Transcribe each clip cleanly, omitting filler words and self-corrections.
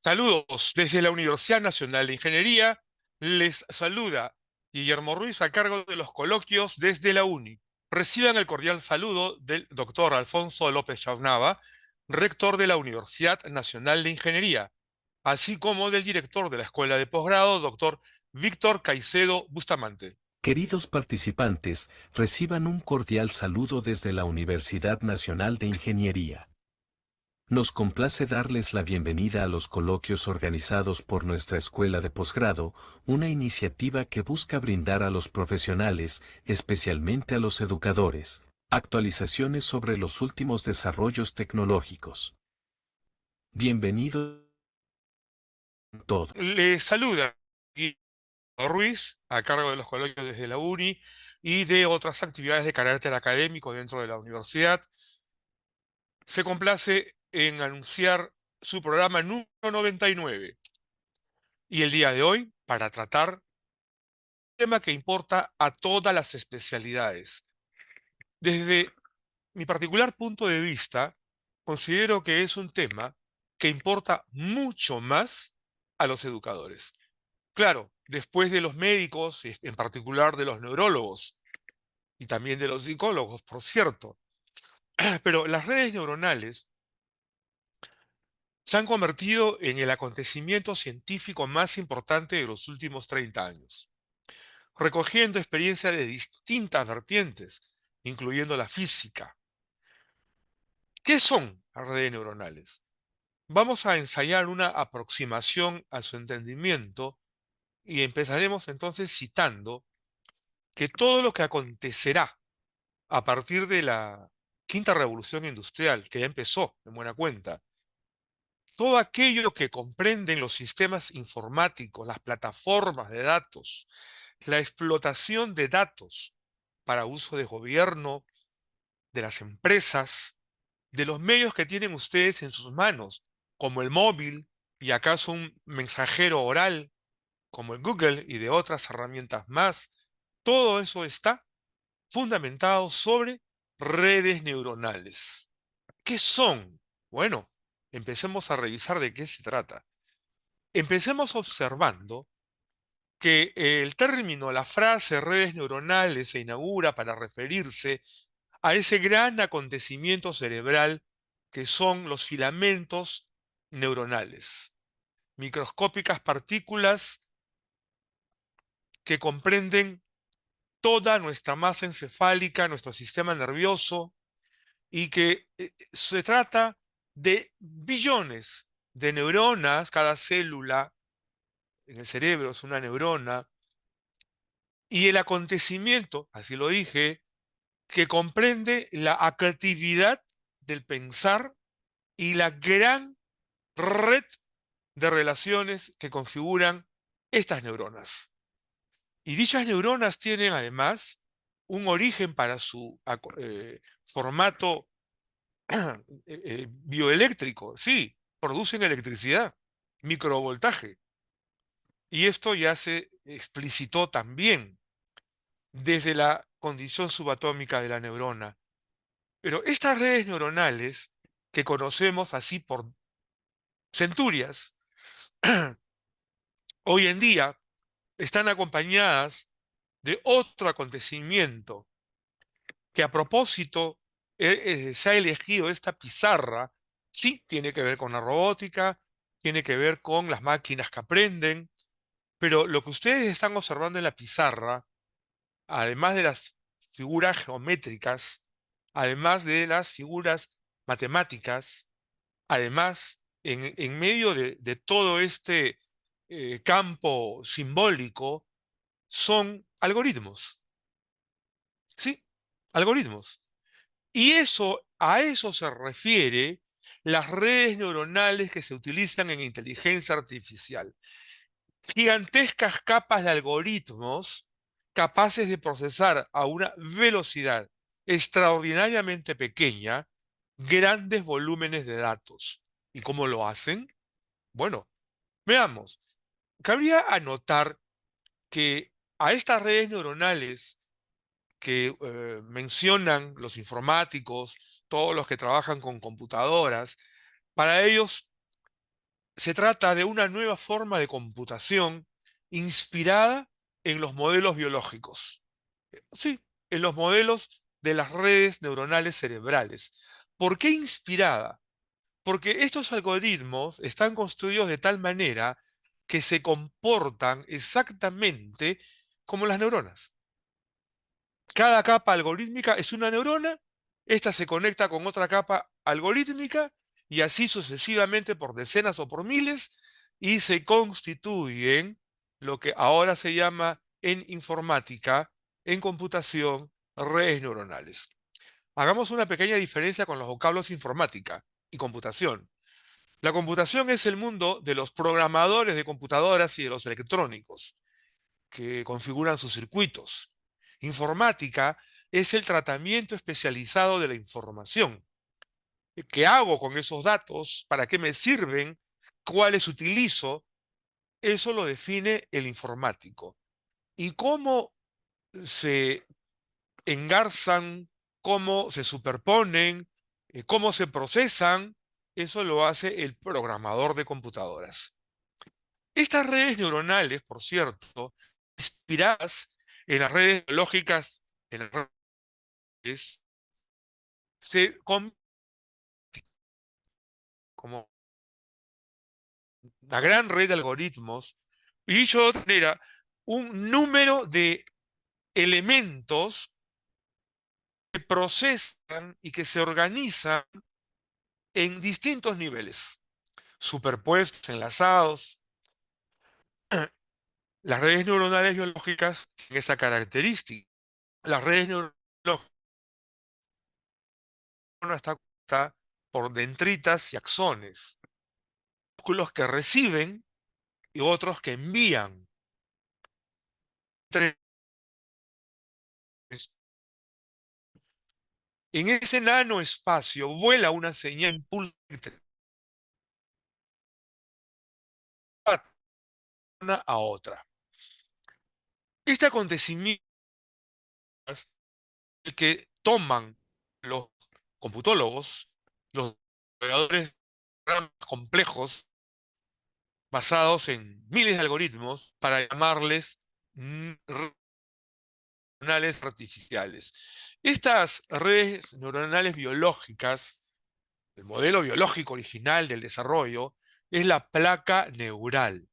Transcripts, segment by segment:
Saludos desde la Universidad Nacional de Ingeniería. Les saluda Guillermo Ruiz a cargo de los coloquios desde la UNI. Reciban el cordial saludo del doctor Alfonso López Charnava, rector de la Universidad Nacional de Ingeniería, así como del director de la Escuela de Posgrado, doctor Víctor Caicedo Bustamante. Queridos participantes, reciban un cordial saludo desde la Universidad Nacional de Ingeniería. Nos complace darles la bienvenida a los coloquios organizados por nuestra Escuela de Posgrado, una iniciativa que busca brindar a los profesionales, especialmente a los educadores, actualizaciones sobre los últimos desarrollos tecnológicos. Bienvenido a todos. Les saluda Guillermo Ruiz a cargo de los coloquios desde la UNI y de otras actividades de carácter académico dentro de la universidad. Se complace en anunciar su programa número 99 y el día de hoy para tratar un tema que importa a todas las especialidades. Desde mi particular punto de vista, considero que es un tema que importa mucho más a los educadores. Claro, después de los médicos, en particular de los neurólogos y también de los psicólogos, por cierto, pero las redes neuronales se han convertido en el acontecimiento científico más importante de los últimos 30 años, recogiendo experiencia de distintas vertientes, incluyendo la física. ¿Qué son las redes neuronales? Vamos a ensayar una aproximación a su entendimiento y empezaremos entonces citando que todo lo que acontecerá a partir de la quinta revolución industrial, que ya empezó en buena cuenta, todo aquello que comprenden los sistemas informáticos, las plataformas de datos, la explotación de datos para uso de gobierno, de las empresas, de los medios que tienen ustedes en sus manos, como el móvil y acaso un mensajero oral, como el Google y de otras herramientas más, todo eso está fundamentado sobre redes neuronales. ¿Qué son? Bueno, empecemos a revisar de qué se trata. Empecemos observando que el término, la frase redes neuronales se inaugura para referirse a ese gran acontecimiento cerebral que son los filamentos neuronales, microscópicas partículas que comprenden toda nuestra masa encefálica, nuestro sistema nervioso, y que se trata de billones de neuronas, cada célula en el cerebro es una neurona, y el acontecimiento, así lo dije, que comprende la actividad del pensar y la gran red de relaciones que configuran estas neuronas. Y dichas neuronas tienen además un origen para su formato bioeléctrico. Sí, producen electricidad, microvoltaje. Y esto ya se explicitó también desde la condición subatómica de la neurona. Pero estas redes neuronales, que conocemos así por centurias, hoy en día están acompañadas de otro acontecimiento que a propósito se ha elegido esta pizarra. Sí, tiene que ver con la robótica, tiene que ver con las máquinas que aprenden, pero lo que ustedes están observando en la pizarra, además de las figuras geométricas, además de las figuras matemáticas, además, en medio de todo este campo simbólico, son algoritmos. ¿Sí? Algoritmos. Y eso, a eso se refiere las redes neuronales que se utilizan en inteligencia artificial. Gigantescas capas de algoritmos capaces de procesar a una velocidad extraordinariamente pequeña grandes volúmenes de datos. ¿Y cómo lo hacen? Bueno, veamos. Cabría anotar que a estas redes neuronales que mencionan los informáticos, todos los que trabajan con computadoras, para ellos se trata de una nueva forma de computación inspirada en los modelos biológicos. Sí, en los modelos de las redes neuronales cerebrales. ¿Por qué inspirada? Porque estos algoritmos están construidos de tal manera que se comportan exactamente como las neuronas. Cada capa algorítmica es una neurona, esta se conecta con otra capa algorítmica y así sucesivamente por decenas o por miles y se constituyen lo que ahora se llama en informática, en computación, redes neuronales. Hagamos una pequeña diferencia con los vocablos informática y computación. La computación es el mundo de los programadores de computadoras y de los electrónicos que configuran sus circuitos. Informática es el tratamiento especializado de la información. ¿Qué hago con esos datos? ¿Para qué me sirven? ¿Cuáles utilizo? Eso lo define el informático. ¿Y cómo se engarzan, cómo se superponen, cómo se procesan? Eso lo hace el programador de computadoras. Estas redes neuronales, por cierto, inspiradas en las redes biológicas, en las redes, se convierten como una gran red de algoritmos, y dicho de otra manera, un número de elementos que procesan y que se organizan en distintos niveles, superpuestos, enlazados. Las redes neuronales biológicas tienen esa característica. Las redes neurológicas está compuesta por dendritas y axones, músculos que reciben y otros que envían. En ese nanoespacio vuela una señal impulso entre una a otra. Este acontecimiento es el que toman los computólogos, los desarrolladores de programas complejos basados en miles de algoritmos para llamarles neuronales artificiales. Estas redes neuronales biológicas, el modelo biológico original del desarrollo, es la placa neural.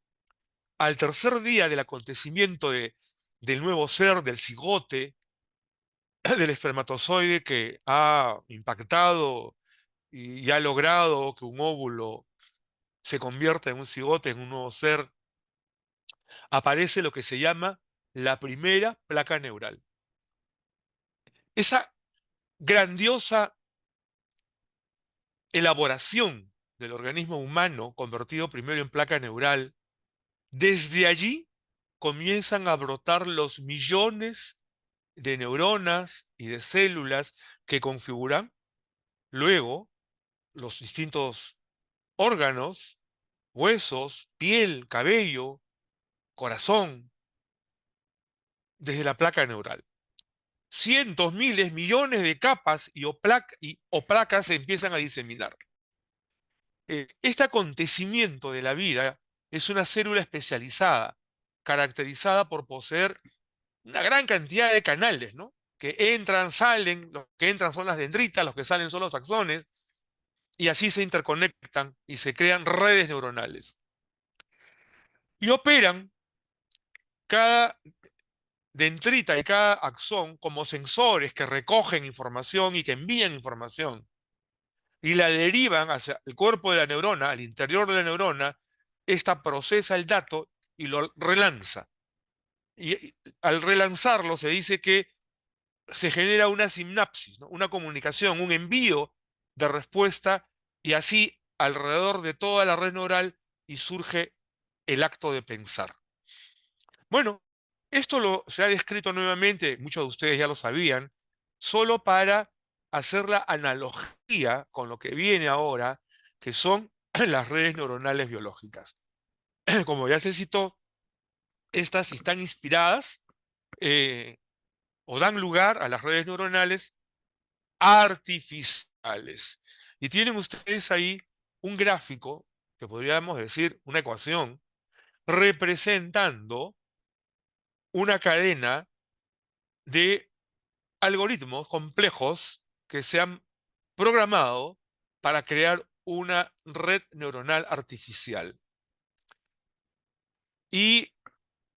Al tercer día del acontecimiento del nuevo ser, del cigote, del espermatozoide que ha impactado y ha logrado que un óvulo se convierta en un cigote, en un nuevo ser, aparece lo que se llama la primera placa neural. Esa grandiosa elaboración del organismo humano convertido primero en placa neural, desde allí comienzan a brotar los millones de neuronas y de células que configuran luego los distintos órganos, huesos, piel, cabello, corazón, desde la placa neural. Cientos, miles, millones de capas o placas se empiezan a diseminar. Este acontecimiento de la vida es una célula especializada, caracterizada por poseer una gran cantidad de canales, ¿no? Que entran, salen, los que entran son las dendritas, los que salen son los axones, y así se interconectan y se crean redes neuronales. Y operan cada dendrita y cada axón como sensores que recogen información y que envían información y la derivan hacia el cuerpo de la neurona, al interior de la neurona. Esta procesa el dato y lo relanza. Y al relanzarlo se dice que se genera una sinapsis, ¿no? Una comunicación, un envío de respuesta y así alrededor de toda la red neural y surge el acto de pensar. Bueno, se ha descrito nuevamente, muchos de ustedes ya lo sabían, solo para hacer la analogía con lo que viene ahora, que son las redes neuronales biológicas. Como ya se citó, estas están inspiradas eh, o dan lugar a las redes neuronales artificiales. Y tienen ustedes ahí un gráfico que podríamos decir una ecuación, representando una cadena de algoritmos complejos que se han programado para crear una red neuronal artificial. Y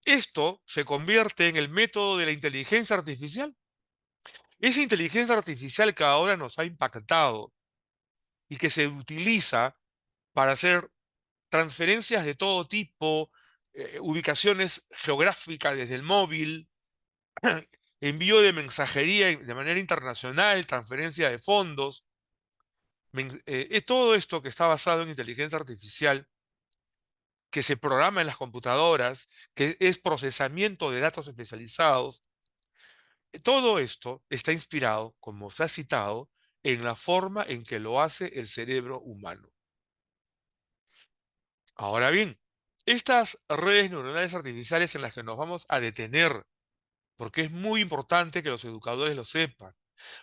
esto se convierte en el método de la inteligencia artificial. Esa inteligencia artificial que ahora nos ha impactado y que se utiliza para hacer transferencias de todo tipo, ubicaciones geográficas desde el móvil, envío de mensajería de manera internacional, transferencia de fondos. Todo esto que está basado en inteligencia artificial, que se programa en las computadoras, que es procesamiento de datos especializados, todo esto está inspirado, como se ha citado, en la forma en que lo hace el cerebro humano. Ahora bien, estas redes neuronales artificiales en las que nos vamos a detener, porque es muy importante que los educadores lo sepan,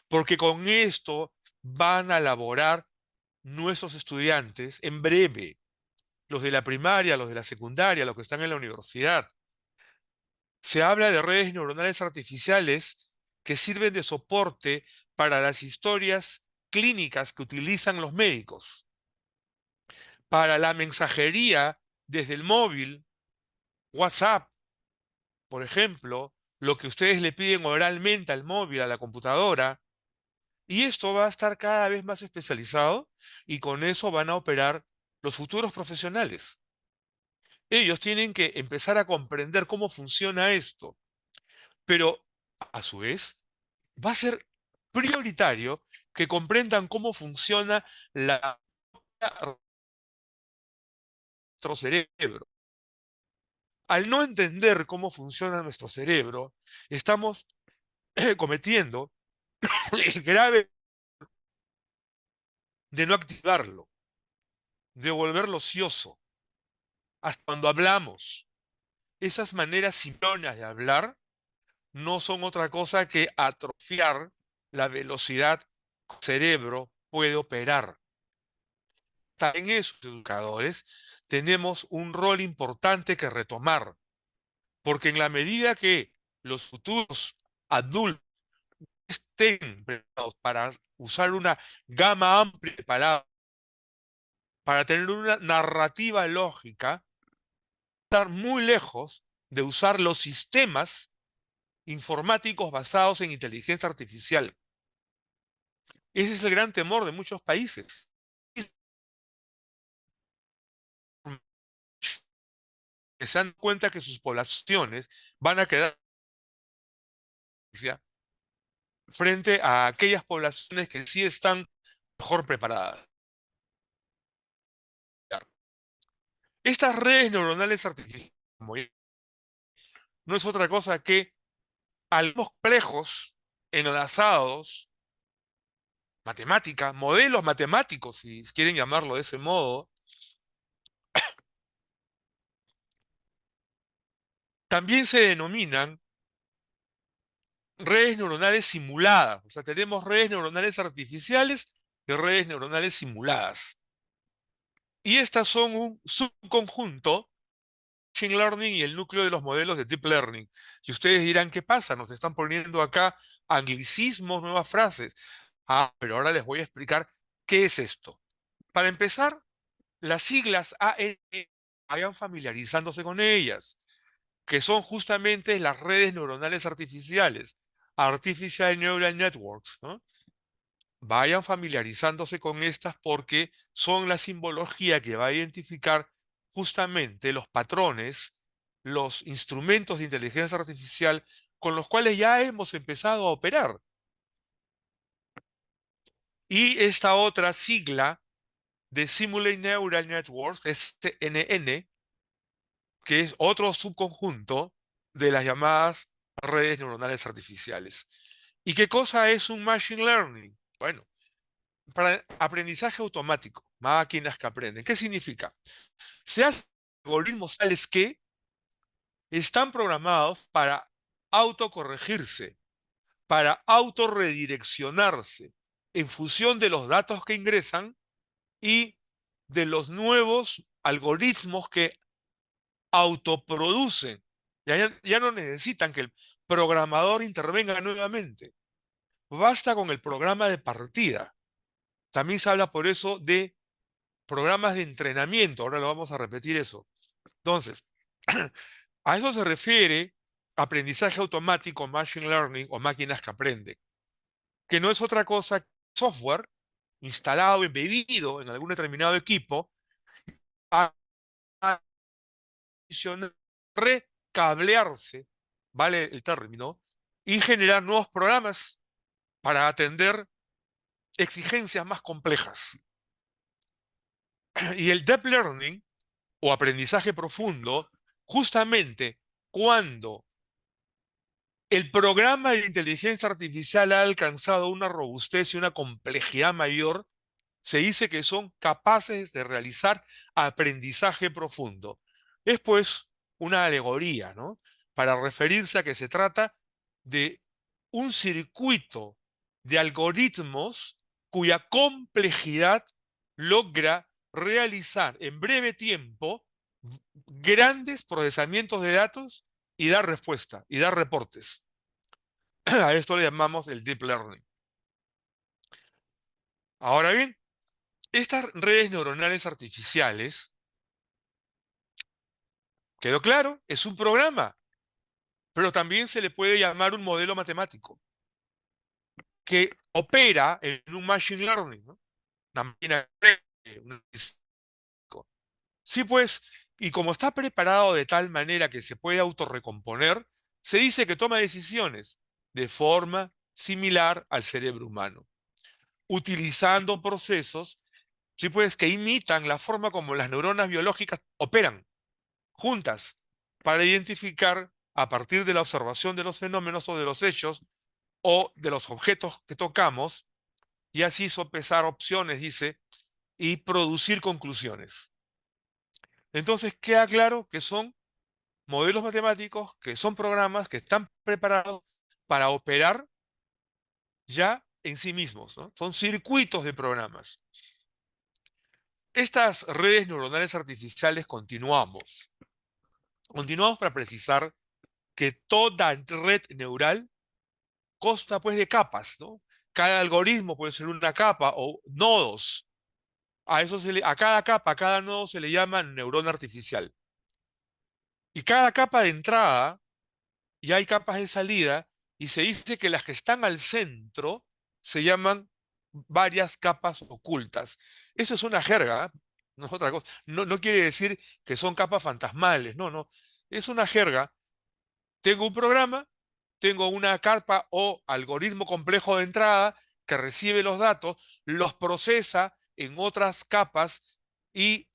porque con esto van a elaborar nuestros estudiantes en breve, los de la primaria, los de la secundaria, los que están en la universidad. Se habla de redes neuronales artificiales que sirven de soporte para las historias clínicas que utilizan los médicos, para la mensajería desde el móvil, WhatsApp, por ejemplo, lo que ustedes le piden oralmente al móvil, a la computadora, y esto va a estar cada vez más especializado y con eso van a operar los futuros profesionales. Ellos tienen que empezar a comprender cómo funciona esto, pero a su vez va a ser prioritario que comprendan cómo funciona nuestro cerebro. Al no entender cómo funciona nuestro cerebro, estamos cometiendo el grave de no activarlo, de volverlo ocioso. Hasta cuando hablamos, esas maneras simplóneas de hablar no son otra cosa que atrofiar la velocidad que el cerebro puede operar. En esos educadores tenemos un rol importante que retomar, porque en la medida que los futuros adultos estén preparados para usar una gama amplia de palabras, para tener una narrativa lógica, estar muy lejos de usar los sistemas informáticos basados en inteligencia artificial. Ese es el gran temor de muchos países, que se dan cuenta que sus poblaciones van a quedar frente a aquellas poblaciones que sí están mejor preparadas. Estas redes neuronales artificiales no es otra cosa que algoritmos complejos enlazados, matemática, modelos matemáticos, si quieren llamarlo de ese modo, también se denominan redes neuronales simuladas. O sea, tenemos redes neuronales artificiales y redes neuronales simuladas. Y estas son un subconjunto Machine Learning y el núcleo de los modelos de Deep Learning. Y ustedes dirán, ¿qué pasa? Nos están poniendo acá anglicismos, nuevas frases. Ah, pero ahora les voy a explicar qué es esto. Para empezar, las siglas ANN, vayan familiarizándose con ellas, que son justamente las redes neuronales artificiales, Artificial Neural Networks, ¿no? Vayan familiarizándose con estas porque son la simbología que va a identificar justamente los patrones, los instrumentos de inteligencia artificial con los cuales ya hemos empezado a operar. Y esta otra sigla de Simulate Neural Networks, CNN, que es otro subconjunto de las llamadas redes neuronales artificiales. ¿Y qué cosa es un Machine Learning? Bueno, para aprendizaje automático, máquinas que aprenden. ¿Qué significa? Se hacen algoritmos tales que están programados para autocorregirse, para autorredireccionarse en función de los datos que ingresan y de los nuevos algoritmos que autoproducen. Ya no necesitan que el programador intervenga nuevamente. Basta con el programa de partida. También se habla por eso de programas de entrenamiento. Ahora lo vamos a repetir eso. Entonces, a eso se refiere aprendizaje automático, machine learning o máquinas que aprenden, que no es otra cosa que software instalado, embebido en algún determinado equipo, a adicionar, recablearse, vale el término, y generar nuevos programas para atender exigencias más complejas. Y el deep learning o aprendizaje profundo, justamente cuando el programa de inteligencia artificial ha alcanzado una robustez y una complejidad mayor, se dice que son capaces de realizar aprendizaje profundo. Es pues una alegoría, ¿no? Para referirse a que se trata de un circuito de algoritmos cuya complejidad logra realizar en breve tiempo grandes procesamientos de datos y dar respuesta y dar reportes. A esto le llamamos el deep learning. Ahora bien, estas redes neuronales artificiales, quedó claro, es un programa, pero también se le puede llamar un modelo matemático que opera en un machine learning, ¿no? Una máquina un físico. Sí, pues, y como está preparado de tal manera que se puede autorrecomponer, se dice que toma decisiones de forma similar al cerebro humano, utilizando procesos, sí, pues, que imitan la forma como las neuronas biológicas operan juntas para identificar a partir de la observación de los fenómenos o de los hechos o de los objetos que tocamos y así sopesar opciones, dice, y producir conclusiones. Entonces queda claro que son modelos matemáticos, que son programas que están preparados para operar ya en sí mismos, ¿no? Son circuitos de programas. Estas redes neuronales artificiales continuamos para precisar que toda red neural consta pues de capas, ¿no? Cada algoritmo puede ser una capa o nodos. A cada capa, a cada nodo se le llama neurona artificial. Y cada capa de entrada, y hay capas de salida, y se dice que las que están al centro se llaman varias capas ocultas. Eso es una jerga, ¿eh? No es otra cosa. No quiere decir que son capas fantasmales, no. Es una jerga. Tengo un programa, tengo una capa o algoritmo complejo de entrada que recibe los datos, los procesa en otras capas y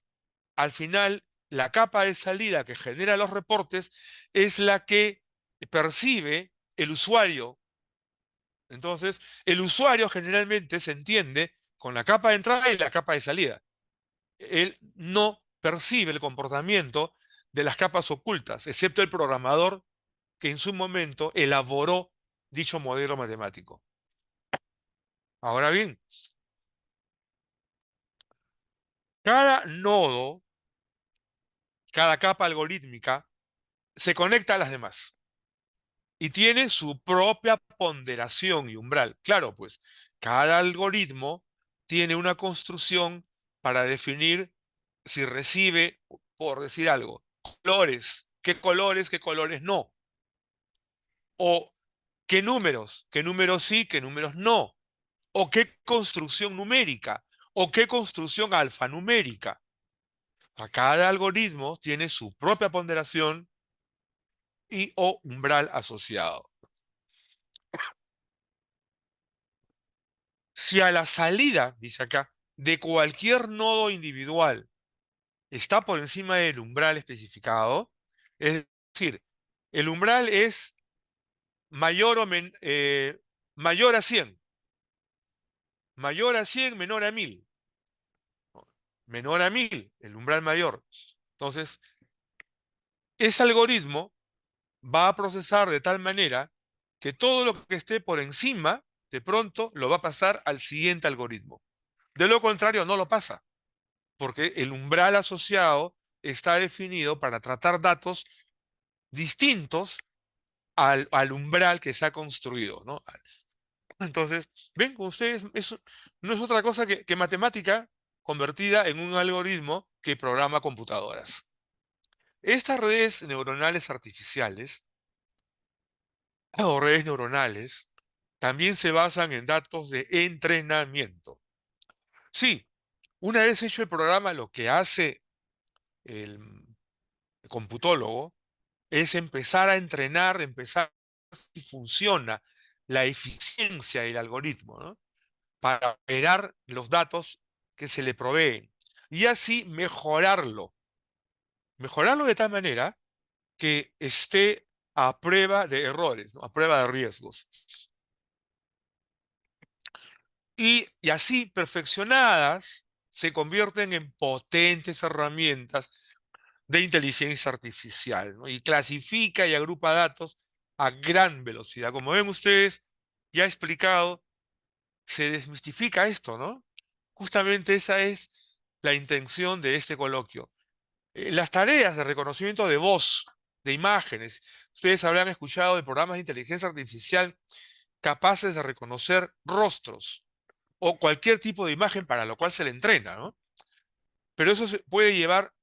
al final la capa de salida que genera los reportes es la que percibe el usuario. Entonces, el usuario generalmente se entiende con la capa de entrada y la capa de salida. Él no percibe el comportamiento de las capas ocultas, excepto el programador que en su momento elaboró dicho modelo matemático. Ahora bien, cada nodo, cada capa algorítmica, se conecta a las demás y tiene su propia ponderación y umbral. Claro, pues, cada algoritmo tiene una construcción para definir si recibe, por decir algo, colores, qué colores no, o qué números sí, qué números no, o qué construcción numérica, o qué construcción alfanumérica. Cada algoritmo tiene su propia ponderación y o umbral asociado. Si a la salida, dice acá, de cualquier nodo individual está por encima del umbral especificado, es decir, el umbral es mayor, mayor a 100, mayor a 100, menor a 1000, menor a 1000, el umbral mayor. Entonces, ese algoritmo va a procesar de tal manera que todo lo que esté por encima, de pronto lo va a pasar al siguiente algoritmo. De lo contrario, no lo pasa. porque el umbral asociado está definido para tratar datos distintos al umbral que se ha construido, ¿no? Entonces, ven, ustedes, eso no es otra cosa que matemática convertida en un algoritmo que programa computadoras. Estas redes neuronales artificiales o redes neuronales también se basan en datos de entrenamiento. Sí, una vez hecho el programa, lo que hace el computólogo es empezar a entrenar, empezar si funciona la eficiencia del algoritmo, ¿no? Para operar los datos que se le proveen y así mejorarlo de tal manera que esté a prueba de errores, ¿no? A prueba de riesgos. Y así perfeccionadas se convierten en potentes herramientas de inteligencia artificial, ¿no? Y clasifica y agrupa datos a gran velocidad. Como ven ustedes, ya he explicado, se desmistifica esto, ¿no? Justamente esa es la intención de este coloquio. Las tareas de reconocimiento de voz, de imágenes, ustedes habrán escuchado de programas de inteligencia artificial capaces de reconocer rostros o cualquier tipo de imagen para lo cual se le entrena, ¿no? Pero eso puede llevar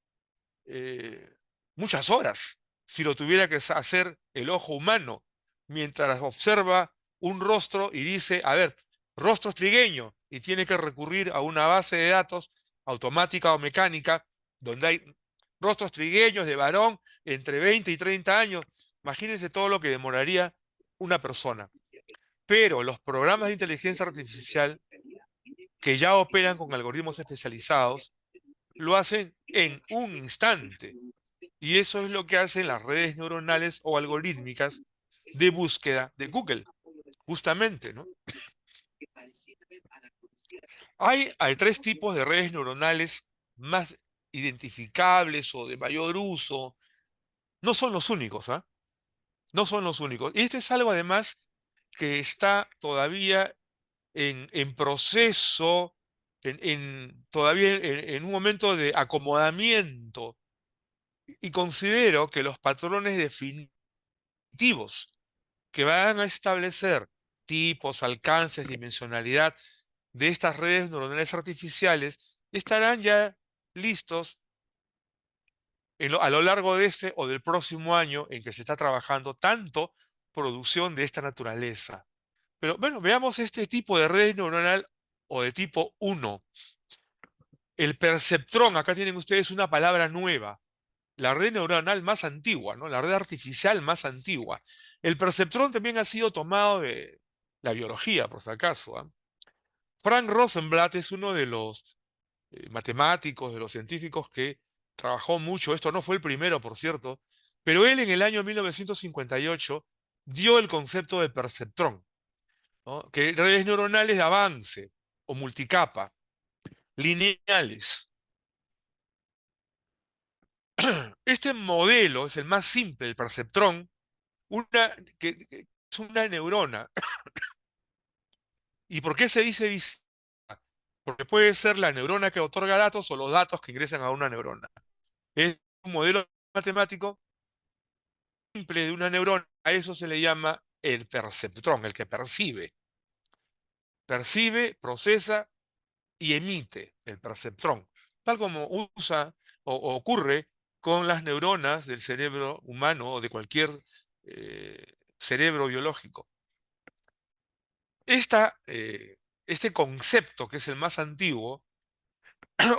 eh, muchas horas si lo tuviera que hacer el ojo humano mientras observa un rostro y dice, a ver, rostro es trigueño, y tiene que recurrir a una base de datos automática o mecánica donde hay rostros trigueños de varón entre 20 y 30 años. Imagínense todo lo que demoraría una persona. Pero los programas de inteligencia artificial que ya operan con algoritmos especializados lo hacen en un instante. Y eso es lo que hacen las redes neuronales o algorítmicas de búsqueda de Google, justamente, ¿no? Hay tres tipos de redes neuronales más identificables o de mayor uso. No son los únicos, ¿ah? No son los únicos. Y este es algo además que está todavía en proceso, todavía en un momento de acomodamiento. Y considero que los patrones definitivos que van a establecer tipos, alcances, dimensionalidad de estas redes neuronales artificiales estarán ya listos a lo largo de este o del próximo año en que se está trabajando tanto producción de esta naturaleza. Pero bueno, veamos este tipo de red neuronal o de tipo 1. El perceptrón, acá tienen ustedes una palabra nueva, la red neuronal más antigua, ¿no? La red artificial más antigua. El perceptrón también ha sido tomado de la biología, por si acaso, ¿ah? Frank Rosenblatt es uno de los matemáticos, de los científicos que trabajó mucho. Esto no fue el primero, por cierto, pero él en el año 1958 dio el concepto de perceptrón, ¿no? Que redes neuronales de avance o multicapa, lineales. Este modelo es el más simple, el perceptrón, que es una neurona. ¿Y por qué se dice visible? Porque puede ser la neurona que otorga datos o los datos que ingresan a una neurona. Es un modelo matemático simple de una neurona. A eso se le llama el perceptrón, el que percibe. Percibe, procesa y emite el perceptrón. Tal como usa o ocurre con las neuronas del cerebro humano o de cualquier cerebro biológico. Este concepto, que es el más antiguo,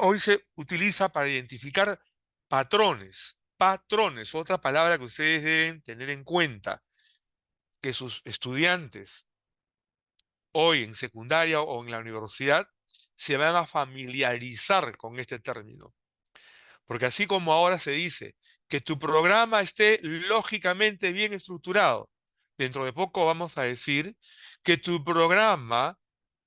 hoy se utiliza para identificar patrones. Patrones, otra palabra que ustedes deben tener en cuenta, que sus estudiantes hoy en secundaria o en la universidad se van a familiarizar con este término. Porque así como ahora se dice que tu programa esté lógicamente bien estructurado, dentro de poco vamos a decir que tu programa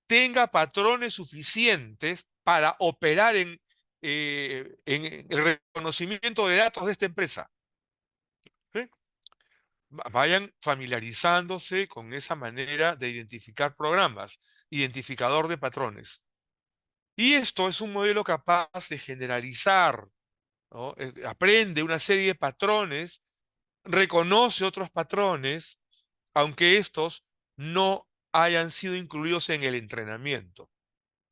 tenga patrones suficientes para operar en el reconocimiento de datos de esta empresa. ¿Sí? Vayan familiarizándose con esa manera de identificar programas, identificador de patrones. Y esto es un modelo capaz de generalizar, ¿no? Aprende una serie de patrones, reconoce otros patrones, aunque estos no hayan sido incluidos en el entrenamiento.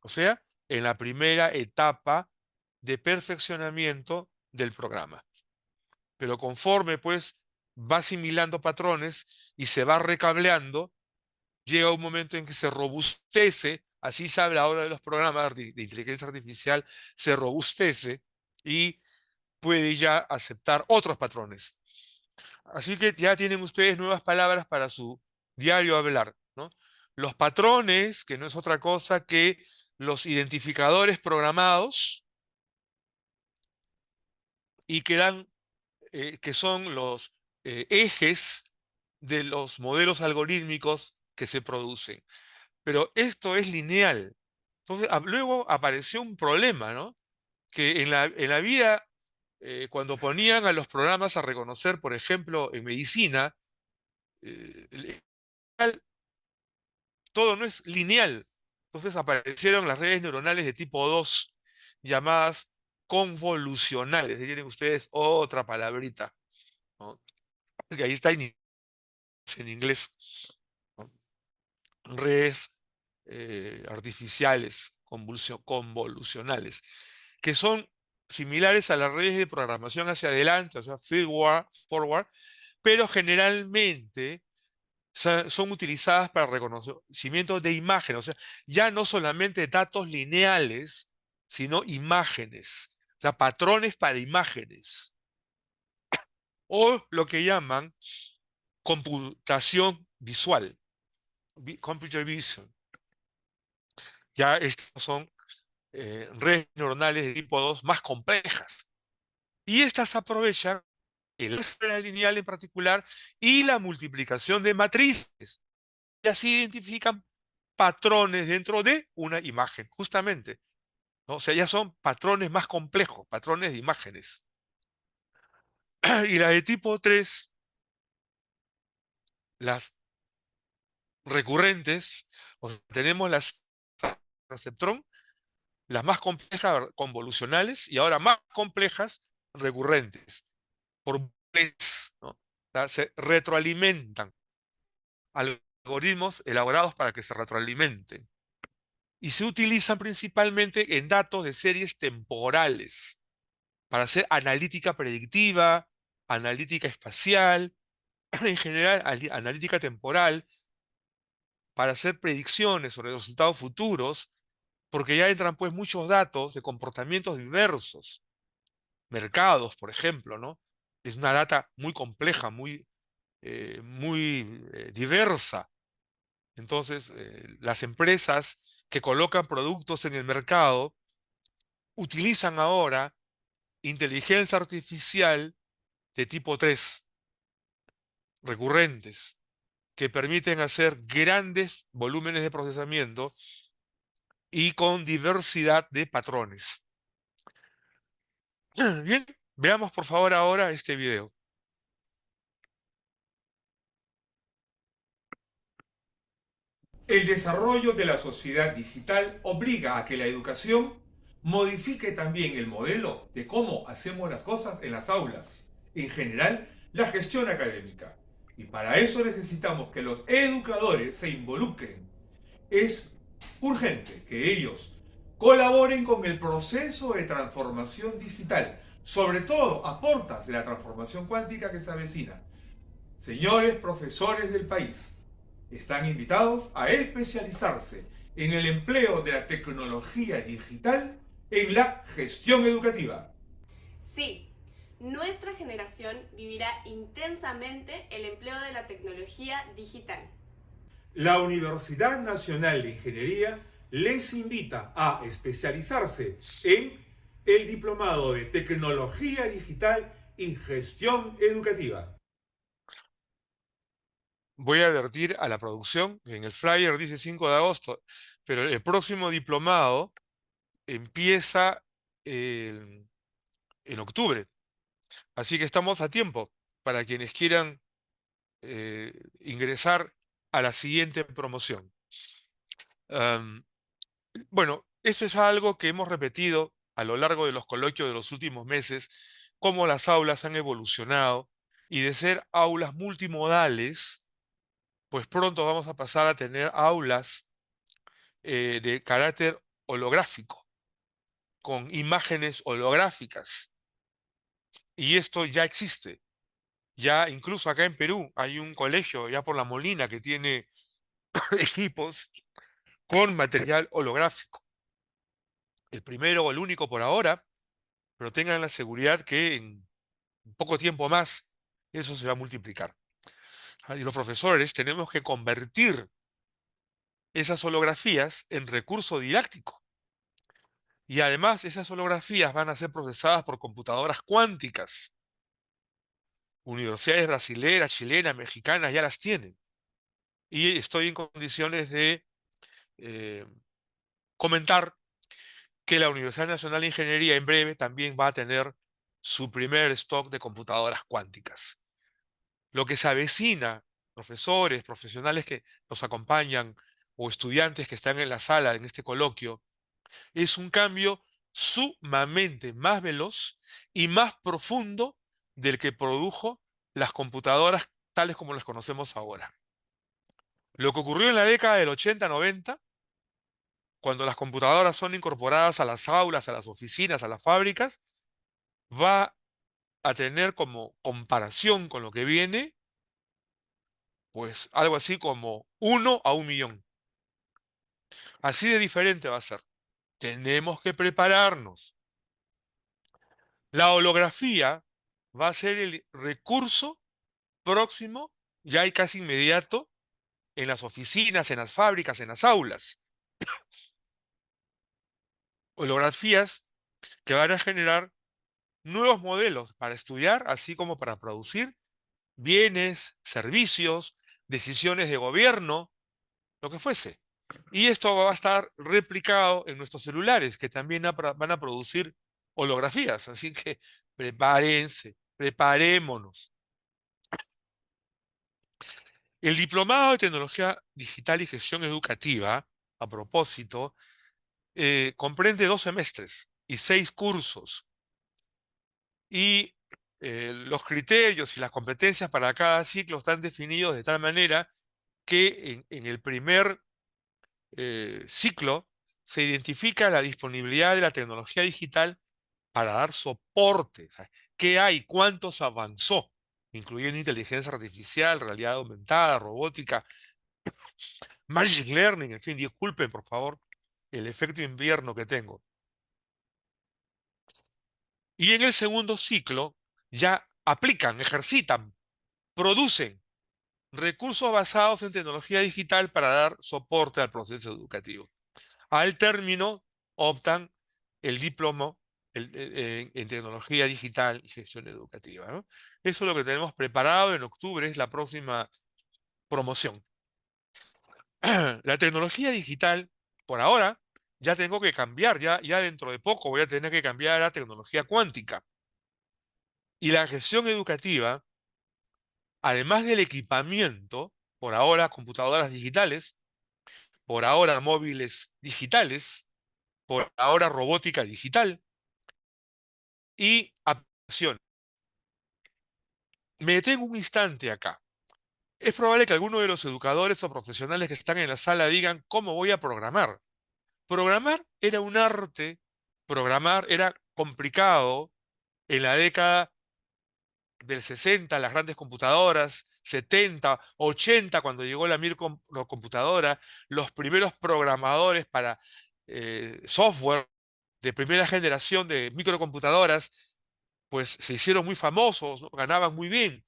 O sea, en la primera etapa de perfeccionamiento del programa. Pero conforme pues va asimilando patrones y se va recableando, llega un momento en que se robustece, así se habla ahora de los programas de inteligencia artificial, se robustece y puede ya aceptar otros patrones. Así que ya tienen ustedes nuevas palabras para su diario hablar, ¿no? Los patrones, que no es otra cosa que los identificadores programados y que son los ejes de los modelos algorítmicos que se producen. Pero esto es lineal. Entonces, luego apareció un problema, ¿no? Que en la vida, cuando ponían a los programas a reconocer, por ejemplo, en medicina, eh, todo no es lineal. Entonces aparecieron las redes neuronales de tipo 2, llamadas convolucionales. Ahí tienen ustedes otra palabrita, ¿no? Que ahí está en inglés, ¿no? Redes artificiales convolucionales, que son similares a las redes de programación hacia adelante, o sea, forward, pero generalmente son utilizadas para reconocimiento de imágenes, o sea, ya no solamente datos lineales, sino imágenes, o sea, patrones para imágenes, o lo que llaman computación visual, computer vision. Ya estas son redes neuronales de tipo 2 más complejas. Y estas aprovechan el álgebra lineal en particular y la multiplicación de matrices. Y así identifican patrones dentro de una imagen, justamente, ¿no? O sea, ya son patrones más complejos, patrones de imágenes. Y la de tipo 3, las recurrentes, o sea, tenemos las receptrón, las más complejas convolucionales y ahora más complejas recurrentes, por bucles, ¿no? O sea, se retroalimentan, algoritmos elaborados para que se retroalimenten. Y se utilizan principalmente en datos de series temporales, para hacer analítica predictiva, analítica espacial, en general analítica temporal, para hacer predicciones sobre resultados futuros, porque ya entran pues muchos datos de comportamientos diversos, mercados, por ejemplo, ¿no? Es una data muy compleja, muy diversa. Entonces, las empresas que colocan productos en el mercado utilizan ahora inteligencia artificial de tipo 3 recurrentes, que permiten hacer grandes volúmenes de procesamiento y con diversidad de patrones. Bien, veamos por favor ahora este video. El desarrollo de la sociedad digital obliga a que la educación modifique también el modelo de cómo hacemos las cosas en las aulas, en general la gestión académica. Y para eso necesitamos que los educadores se involucren. Es urgente que ellos colaboren con el proceso de transformación digital, sobre todo a portas de la transformación cuántica que se avecina. Señores profesores del país, están invitados a especializarse en el empleo de la tecnología digital en la gestión educativa. Sí, nuestra generación vivirá intensamente el empleo de la tecnología digital. La Universidad Nacional de Ingeniería les invita a especializarse en el Diplomado de Tecnología Digital y Gestión Educativa. Voy a advertir a la producción, que en el flyer dice 5 de agosto, pero el próximo diplomado empieza en octubre. Así que estamos a tiempo para quienes quieran ingresar a la siguiente promoción. Am, bueno, Eso es algo que hemos repetido a lo largo de los coloquios de los últimos meses, cómo las aulas han evolucionado y de ser aulas multimodales, pues pronto vamos a pasar a tener aulas de carácter holográfico, con imágenes holográficas. Y esto ya existe. Ya incluso acá en Perú hay un colegio, ya por La Molina, que tiene equipos con material holográfico. El primero o el único por ahora, pero tengan la seguridad que en poco tiempo más eso se va a multiplicar. Y los profesores tenemos que convertir esas holografías en recurso didáctico. Y además esas holografías van a ser procesadas por computadoras cuánticas. Universidades brasileras, chilenas, mexicanas ya las tienen. Y estoy en condiciones de eh, comentar que la Universidad Nacional de Ingeniería en breve también va a tener su primer stock de computadoras cuánticas. Lo que se avecina, profesores, profesionales que nos acompañan o estudiantes que están en la sala en este coloquio, es un cambio sumamente más veloz y más profundo del que produjo las computadoras tales como las conocemos ahora. Lo que ocurrió en la década del 80-90, cuando las computadoras son incorporadas a las aulas, a las oficinas, a las fábricas, va a tener como comparación con lo que viene, pues algo así como 1 a 1 millón. Así de diferente va a ser. Tenemos que prepararnos. La holografía va a ser el recurso próximo, ya y casi inmediato, en las oficinas, en las fábricas, en las aulas. Holografías que van a generar nuevos modelos para estudiar, así como para producir bienes, servicios, decisiones de gobierno, lo que fuese. Y esto va a estar replicado en nuestros celulares, que también van a producir holografías. Así que prepárense, preparémonos. El Diplomado de Tecnología Digital y Gestión Educativa, a propósito, comprende 2 semestres y 6 cursos. Y los criterios y las competencias para cada ciclo están definidos de tal manera que en el primer ciclo se identifica la disponibilidad de la tecnología digital para dar soporte. O sea, ¿qué hay? ¿Cuánto se avanzó? Incluyendo inteligencia artificial, realidad aumentada, robótica, machine learning, en fin, disculpen por favor el efecto invierno que tengo. Y en el segundo ciclo ya aplican, ejercitan, producen recursos basados en tecnología digital para dar soporte al proceso educativo. Al término, optan el diploma en tecnología digital y gestión educativa, ¿no? Eso es lo que tenemos preparado en octubre, es la próxima promoción. La tecnología digital, por ahora, ya tengo que cambiar, ya dentro de poco voy a tener que cambiar a tecnología cuántica. Y la gestión educativa, además del equipamiento, por ahora computadoras digitales, por ahora móviles digitales, por ahora robótica digital y aplicación. Me detengo un instante acá. Es probable que algunos de los educadores o profesionales que están en la sala digan, ¿cómo voy a programar? Programar era un arte, programar era complicado en la década del 60, las grandes computadoras, 70, 80, cuando llegó la microcomputadora, los primeros programadores para software de primera generación de microcomputadoras, pues se hicieron muy famosos, ¿no? Ganaban muy bien,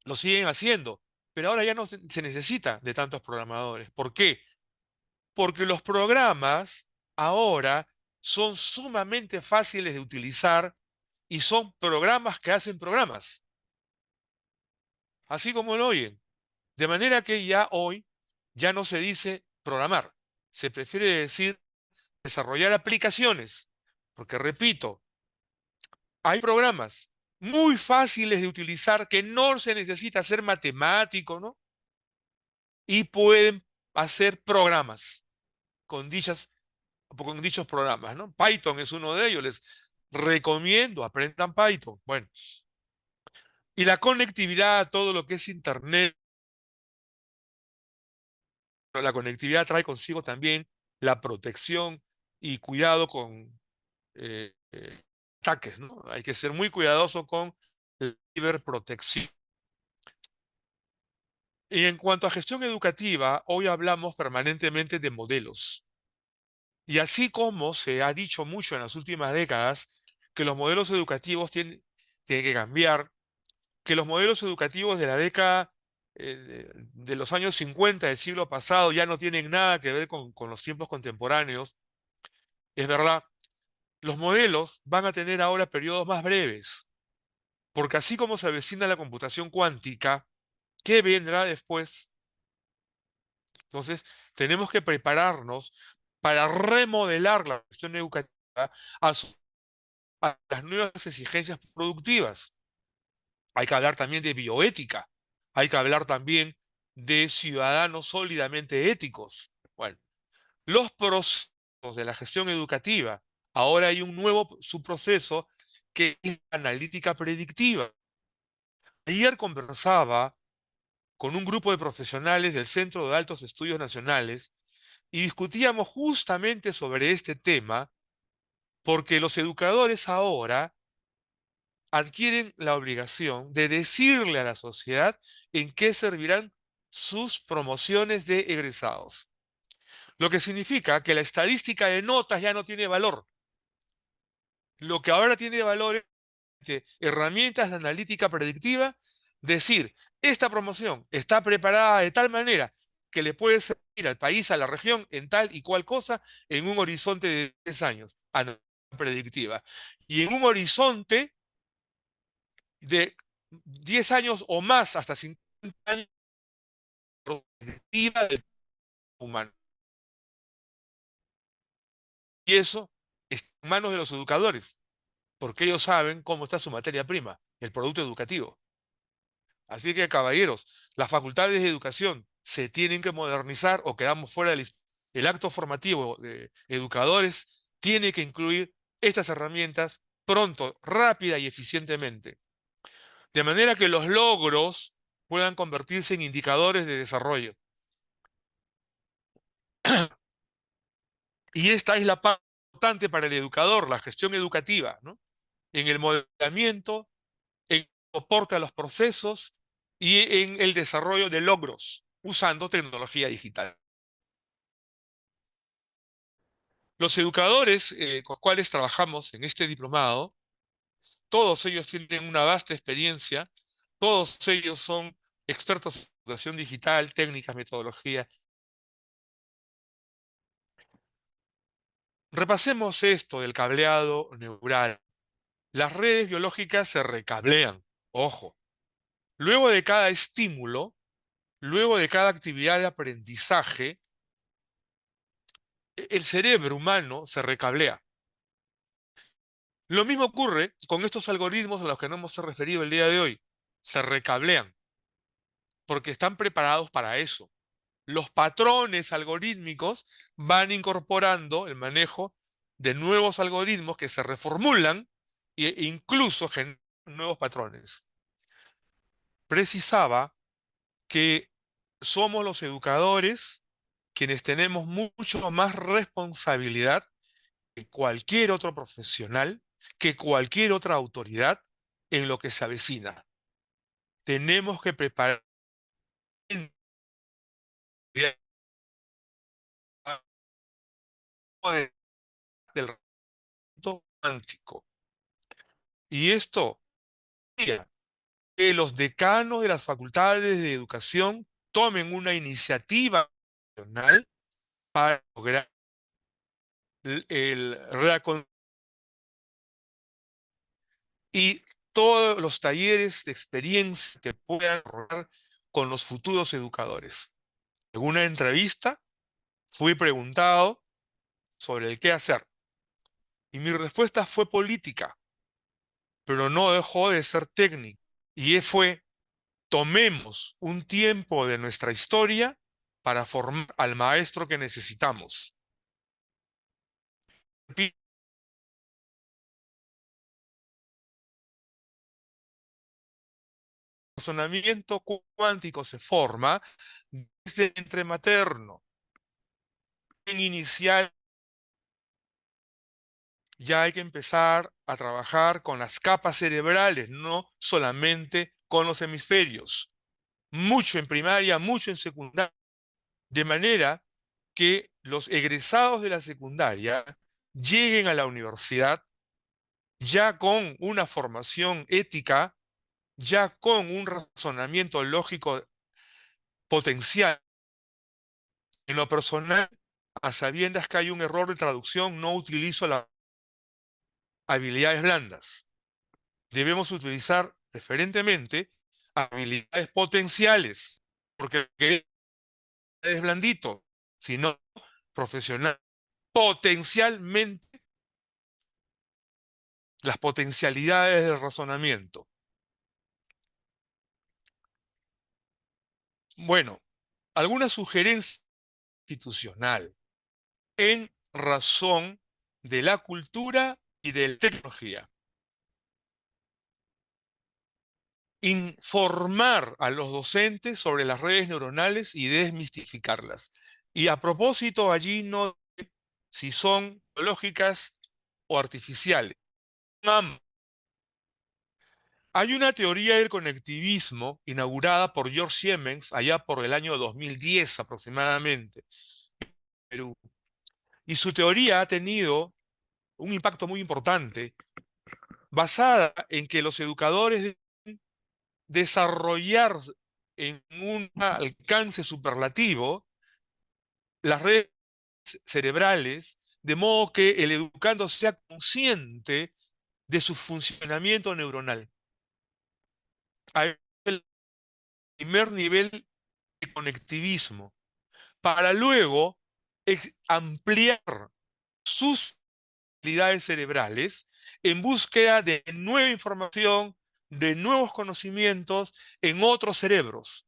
lo siguen haciendo, pero ahora ya no se necesita de tantos programadores. ¿Por qué? Porque los programas ahora son sumamente fáciles de utilizar y son programas que hacen programas, así como lo oyen. De manera que ya hoy ya no se dice programar, se prefiere decir desarrollar aplicaciones, porque repito, hay programas muy fáciles de utilizar que no se necesita ser matemático, ¿no? Y pueden hacer programas con dichas con dichos programas, ¿no? Python es uno de ellos, les recomiendo, aprendan Python. Bueno, y la conectividad, todo lo que es Internet, la conectividad trae consigo también la protección y cuidado con ataques, ¿no? Hay que ser muy cuidadoso con la ciberprotección. Y en cuanto a gestión educativa, hoy hablamos permanentemente de modelos. Y así como se ha dicho mucho en las últimas décadas que los modelos educativos tienen que cambiar, que los modelos educativos de la década de los años 50 del siglo pasado ya no tienen nada que ver con los tiempos contemporáneos, es verdad, los modelos van a tener ahora periodos más breves, porque así como se avecina la computación cuántica, ¿qué vendrá después? Entonces, tenemos que prepararnos para remodelar la cuestión educativa a, a las nuevas exigencias productivas. Hay que hablar también de bioética, hay que hablar también de ciudadanos sólidamente éticos. Bueno, los procesos de la gestión educativa, ahora hay un nuevo subproceso que es la analítica predictiva. Ayer conversaba con un grupo de profesionales del Centro de Altos Estudios Nacionales y discutíamos justamente sobre este tema porque los educadores ahora adquieren la obligación de decirle a la sociedad en qué servirán sus promociones de egresados. Lo que significa que la estadística de notas ya no tiene valor. Lo que ahora tiene valor es herramientas de analítica predictiva, decir, esta promoción está preparada de tal manera que le puede servir al país, a la región, en tal y cual cosa, en un horizonte de 10 años, analítica predictiva. Y en un horizonte de 10 años o más, hasta 50 años, predictiva del humano. Y eso está en manos de los educadores, porque ellos saben cómo está su materia prima, el producto educativo. Así que, caballeros, las facultades de educación se tienen que modernizar o quedamos fuera del el acto formativo de educadores tiene que incluir estas herramientas pronto, rápida y eficientemente, de manera que los logros puedan convertirse en indicadores de desarrollo. Y esta es la parte importante para el educador, la gestión educativa, ¿no? En el modelamiento, en el soporte a los procesos y en el desarrollo de logros usando tecnología digital. Los educadores con los cuales trabajamos en este diplomado, todos ellos tienen una vasta experiencia, todos ellos son expertos en educación digital, técnicas, metodología. Repasemos esto del cableado neural. Las redes biológicas se recablean, ojo. Luego de cada estímulo, luego de cada actividad de aprendizaje, el cerebro humano se recablea. Lo mismo ocurre con estos algoritmos a los que no hemos referido el día de hoy. Se recablean porque están preparados para eso. Los patrones algorítmicos van incorporando el manejo de nuevos algoritmos que se reformulan e incluso generan nuevos patrones. Precisaba que somos los educadores quienes tenemos mucho más responsabilidad que cualquier otro profesional, que cualquier otra autoridad en lo que se avecina. Tenemos que preparar del reto cuántico. Y esto, que los decanos de las facultades de educación tomen una iniciativa nacional para lograr el y todos los talleres de experiencia que puedan rolar con los futuros educadores. En una entrevista fui preguntado sobre el qué hacer y mi respuesta fue política, pero no dejó de ser técnica y fue tomemos un tiempo de nuestra historia para formar al maestro que necesitamos. razonamiento cuántico se forma desde el vientre materno. En inicial ya hay que empezar a trabajar con las capas cerebrales, no solamente con los hemisferios. Mucho en primaria, mucho en secundaria, de manera que los egresados de la secundaria lleguen a la universidad ya con una formación ética, ya con un razonamiento lógico potencial. En lo personal, a sabiendas que hay un error de traducción, no utilizo las habilidades blandas. Debemos utilizar preferentemente habilidades potenciales, porque es blandito, sino profesional. Potencialmente, las potencialidades del razonamiento. Bueno, alguna sugerencia institucional en razón de la cultura y de la tecnología. Informar a los docentes sobre las redes neuronales y desmistificarlas. Y a propósito, allí no si son biológicas o artificiales. Hay una teoría del conectivismo inaugurada por George Siemens allá por el año 2010 aproximadamente, en Perú. Y su teoría ha tenido un impacto muy importante, basada en que los educadores deben desarrollar en un alcance superlativo las redes cerebrales, de modo que el educando sea consciente de su funcionamiento neuronal. Hay el primer nivel de conectivismo, para luego ampliar sus habilidades cerebrales en búsqueda de nueva información, de nuevos conocimientos en otros cerebros,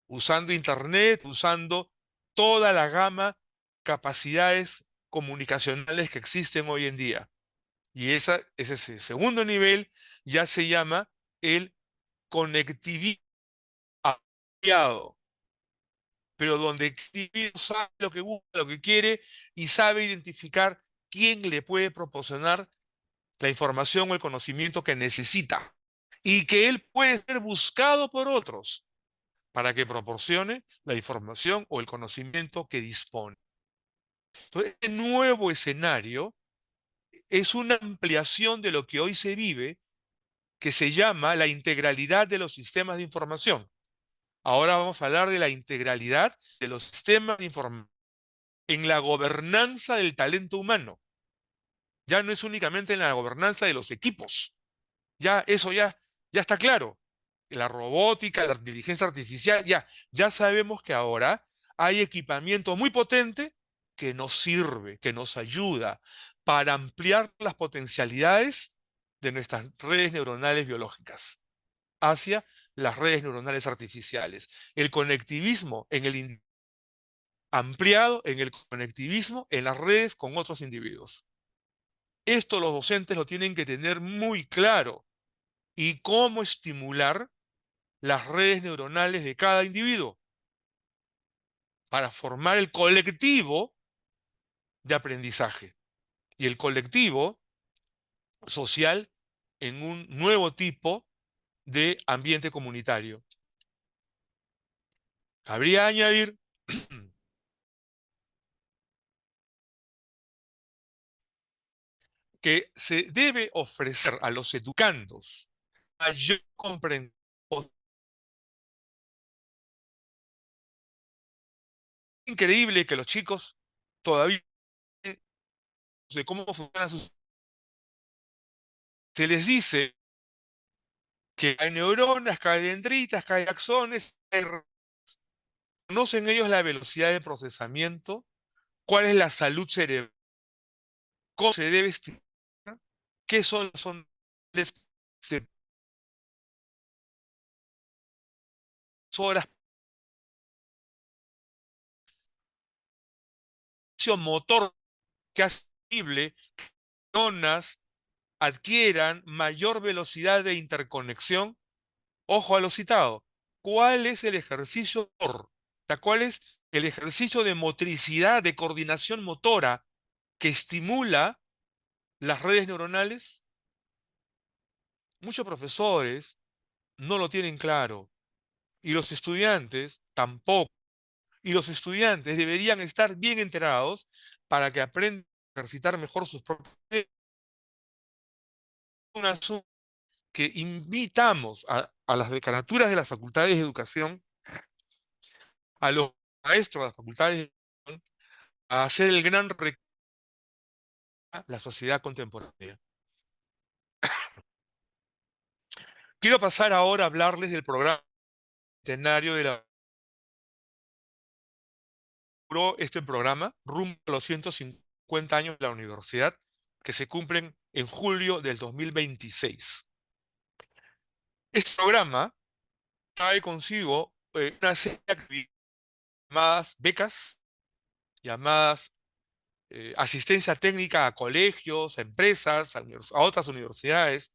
usando Internet, usando toda la gama de capacidades comunicacionales que existen hoy en día. Y ese segundo nivel ya se llama el conectivismo ampliado, pero donde el individuo sabe lo que busca, lo que quiere y sabe identificar quién le puede proporcionar la información o el conocimiento que necesita y que él puede ser buscado por otros para que proporcione la información o el conocimiento que dispone. Entonces, este nuevo escenario es una ampliación de lo que hoy se vive, que se llama la integralidad de los sistemas de información. Ahora vamos a hablar de la integralidad de los sistemas de información en la gobernanza del talento humano. Ya no es únicamente en la gobernanza de los equipos. Ya eso ya está claro. La robótica, la inteligencia artificial, ya sabemos que ahora hay equipamiento muy potente que nos sirve, que nos ayuda para ampliar las potencialidades de nuestras redes neuronales biológicas hacia las redes neuronales artificiales. El conectivismo ampliado en el conectivismo en las redes con otros individuos. Esto los docentes lo tienen que tener muy claro. Y cómo estimular las redes neuronales de cada individuo para formar el colectivo de aprendizaje y el colectivo social en un nuevo tipo de ambiente comunitario. Habría que añadir que se debe ofrecer a los educandos mayor comprensión. Increíble que los chicos todavía no sé cómo funcionan se les dice que hay neuronas, que hay dendritas, que hay axones, conocen ellos la velocidad de procesamiento, cuál es la salud cerebral, cómo se debe estimular, qué son horas motor que hace posible que neuronas adquieran mayor velocidad de interconexión? Ojo a lo citado. ¿Cuál es el ejercicio motor? ¿Cuál es el ejercicio de motricidad, de coordinación motora que estimula las redes neuronales? Muchos profesores no lo tienen claro y los estudiantes tampoco. Y los estudiantes deberían estar bien enterados para que aprendan a ejercitar mejor sus propios. Un asunto que invitamos a las decanaturas de las facultades de educación, a los maestros de las facultades de educación, a hacer el gran recambio a la sociedad contemporánea. Quiero pasar ahora a hablarles del programa centenario de la este programa rumbo a los 150 años de la universidad que se cumplen en julio del 2026. Este programa trae consigo una serie de actividades llamadas becas, llamadas asistencia técnica a colegios, a empresas, a otras universidades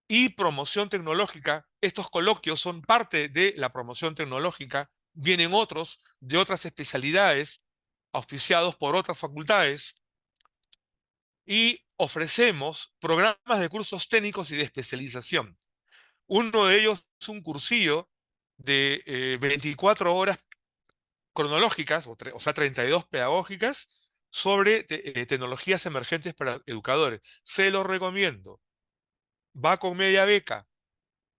y promoción tecnológica. Estos coloquios son parte de la promoción tecnológica. Vienen otros de otras especialidades auspiciados por otras facultades y ofrecemos programas de cursos técnicos y de especialización. Uno de ellos es un cursillo de 24 horas cronológicas, o sea, 32 pedagógicas, sobre tecnologías emergentes para educadores. Se lo recomiendo. Va con media beca.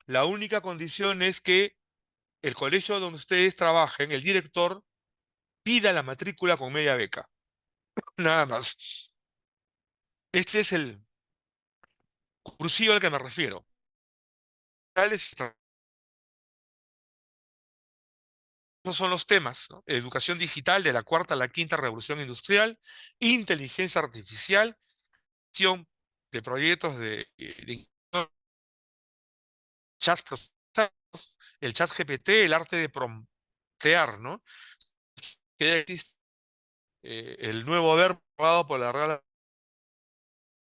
La única condición es que el colegio donde ustedes trabajen, el director, pida la matrícula con media beca. Nada más. Este es el cursillo al que me refiero. Esos son los temas, ¿no? Educación digital de la cuarta a la quinta revolución industrial, inteligencia artificial, gestión de proyectos de chats procesados, el chat GPT, el arte de promptear, ¿no? Que ya existe el nuevo verbo probado por la Real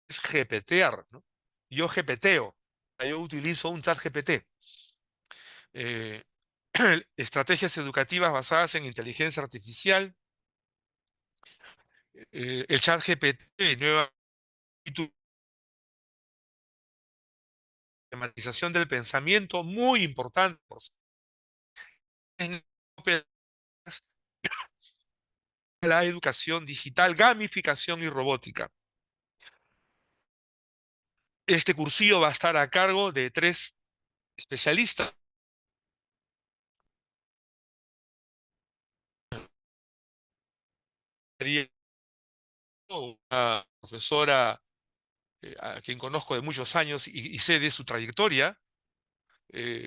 es GPTear, ¿no? Yo GPTeo, yo utilizo un chat GPT. Eh, estrategias educativas basadas en inteligencia artificial, el chat GPT, nueva tematización del pensamiento, muy importante, en la educación digital, gamificación y robótica. Este cursillo va a estar a cargo de 3 especialistas. Una profesora a quien conozco de muchos años y sé de su trayectoria,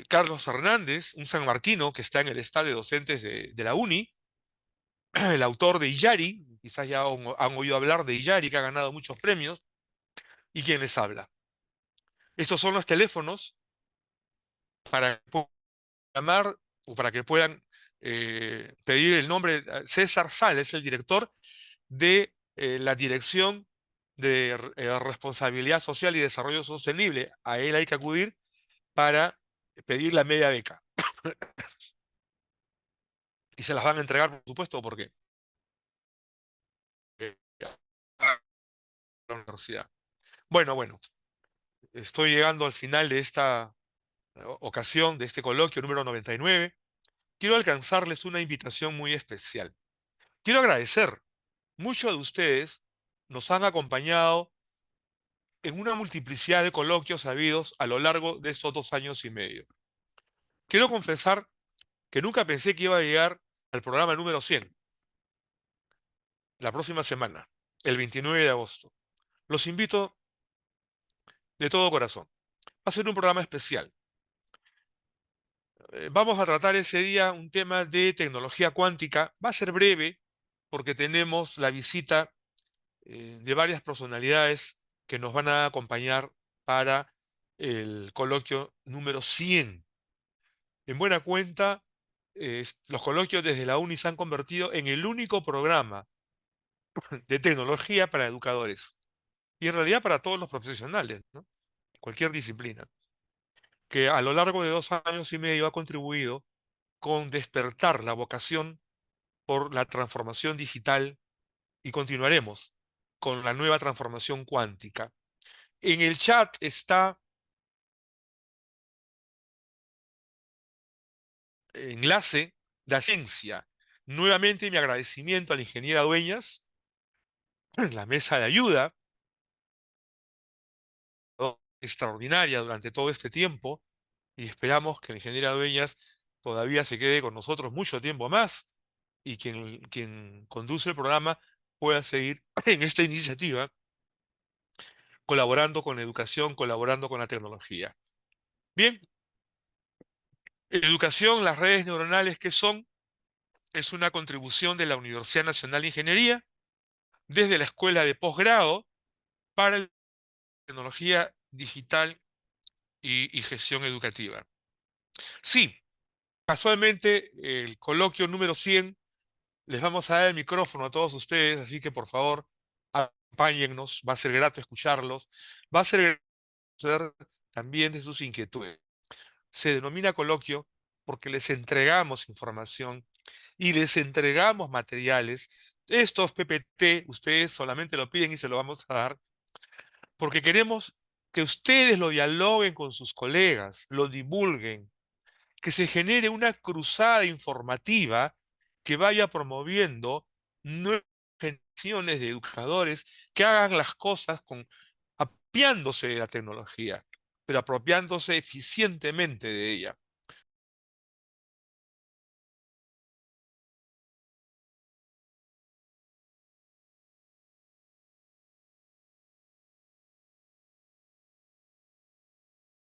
Carlos Hernández, un sanmarquino que está en el estado de docentes de la UNI, el autor de Illari, quizás ya han oído hablar de Illari, que ha ganado muchos premios, y quien les habla. Estos son los teléfonos para que puedan llamar o para que puedan pedir el nombre. César Sal es el director de la Dirección de Responsabilidad Social y Desarrollo Sostenible. A él hay que acudir para pedir la media beca. Y se las van a entregar, por supuesto, porque la universidad. Bueno, estoy llegando al final de esta ocasión, de este coloquio número 99. Quiero alcanzarles una invitación muy especial. Quiero agradecer. Muchos de ustedes nos han acompañado en una multiplicidad de coloquios habidos a lo largo de estos 2 años y medio. Quiero confesar que nunca pensé que iba a llegar al programa número 100, la próxima semana, el 29 de agosto. Los invito de todo corazón. Va a ser un programa especial. Vamos a tratar ese día un tema de tecnología cuántica. Va a ser breve porque tenemos la visita de varias personalidades que nos van a acompañar para el coloquio número 100. En buena cuenta, los coloquios desde la UNI se han convertido en el único programa de tecnología para educadores y en realidad para todos los profesionales, ¿no? Cualquier disciplina, que a lo largo de 2 años y medio ha contribuido con despertar la vocación por la transformación digital y continuaremos con la nueva transformación cuántica. En el chat está enlace de la ciencia. Nuevamente mi agradecimiento a la ingeniera Dueñas, la mesa de ayuda, extraordinaria durante todo este tiempo, y esperamos que la ingeniera Dueñas todavía se quede con nosotros mucho tiempo más y quien conduce el programa pueda seguir en esta iniciativa colaborando con la educación, colaborando con la tecnología. Bien, educación, las redes neuronales, ¿qué son? Es una contribución de la Universidad Nacional de Ingeniería desde la Escuela de Posgrado para la Tecnología Digital y Gestión Educativa. Sí, casualmente el coloquio número 100 les vamos a dar el micrófono a todos ustedes, así que por favor acompáñennos, va a ser grato escucharlos, va a ser grato conocer también de sus inquietudes. Se denomina coloquio porque les entregamos información y les entregamos materiales. Estos PPT, ustedes solamente lo piden y se lo vamos a dar, porque queremos que ustedes lo dialoguen con sus colegas, lo divulguen, que se genere una cruzada informativa que vaya promoviendo nuevas generaciones de educadores que hagan las cosas apropiándose de la tecnología, pero apropiándose eficientemente de ella.